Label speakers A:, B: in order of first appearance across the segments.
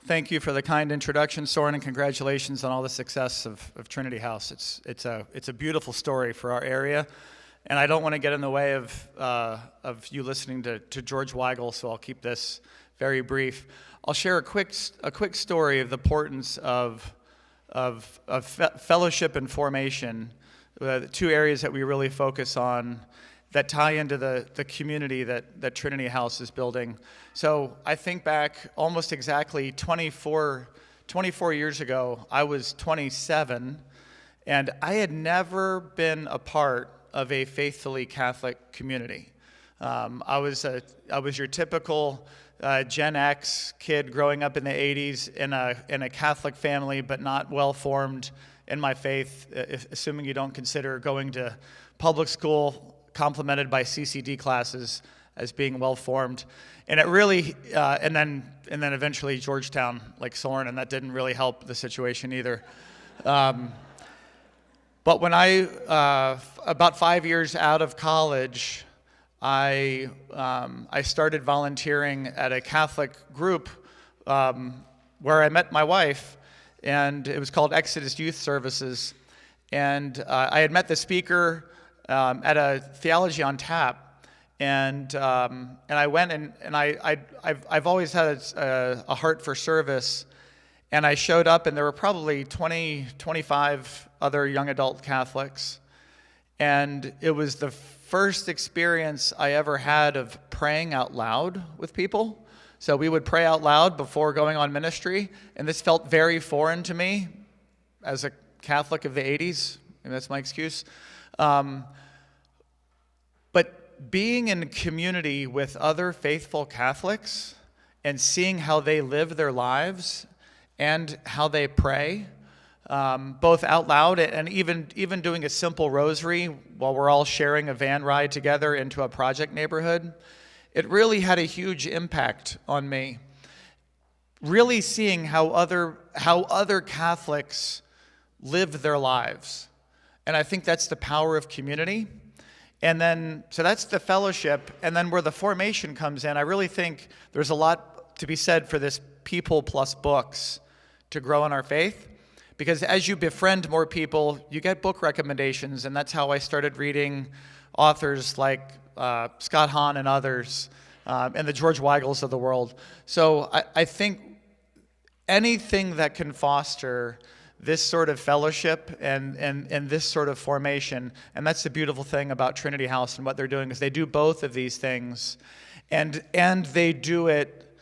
A: Thank you for the kind introduction, Soren, and congratulations on all the success of Trinity House. It's a beautiful story for our area, and I don't want to get in the way of you listening to George Weigel, so I'll keep this very brief. I'll share a quick story of the importance of fellowship and formation, the two areas that we really focus on that tie into the community that Trinity House is building. So I think back almost exactly 24 years ago, I was 27, and I had never been a part of a faithfully Catholic community. I was your typical Gen X kid growing up in the 80s in a Catholic family, but not well formed in my faith, assuming you don't consider going to public school complemented by CCD classes as being well formed. And it really, and then eventually Georgetown, like Soren, and that didn't really help the situation either. But when about 5 years out of college, I started volunteering at a Catholic group where I met my wife, and it was called Exodus Youth Services. And I had met the speaker at a Theology on Tap, and I went and I've always had a heart for service, and I showed up, and there were probably 25 other young adult Catholics, and it was the first experience I ever had of praying out loud with people. So we would pray out loud before going on ministry, and this felt very foreign to me as a Catholic of the 80s, and that's my excuse. But being in community with other faithful Catholics and seeing how they live their lives and how they pray, both out loud and even doing a simple rosary while we're all sharing a van ride together into a project neighborhood, it really had a huge impact on me. Really seeing how other Catholics live their lives. And I think that's the power of community. And then, so that's the fellowship. And then where the formation comes in, I really think there's a lot to be said for this people plus books to grow in our faith. Because as you befriend more people, you get book recommendations. And that's how I started reading authors like Scott Hahn and others, and the George Weigels of the world. So I think anything that can foster this sort of fellowship and this sort of formation, and that's the beautiful thing about Trinity House and what they're doing, is they do both of these things, and they do it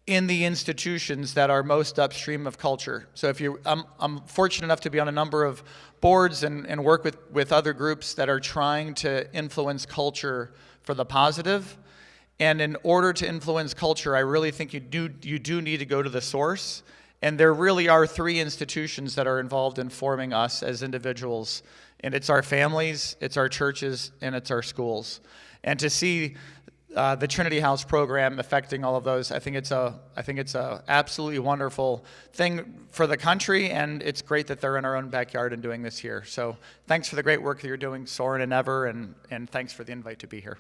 A: in the institutions that are most upstream of culture. So I'm fortunate enough to be on a number of boards and work with other groups that are trying to influence culture for the positive. And in order to influence culture, I really think you do need to go to the source. And there really are three institutions that are involved in forming us as individuals. And it's our families, it's our churches, and it's our schools. And to see the Trinity House program affecting all of those, I think it's a absolutely wonderful thing for the country, and it's great that they're in our own backyard and doing this here. So thanks for the great work that you're doing, Soren and Ever, and thanks for the invite to be here.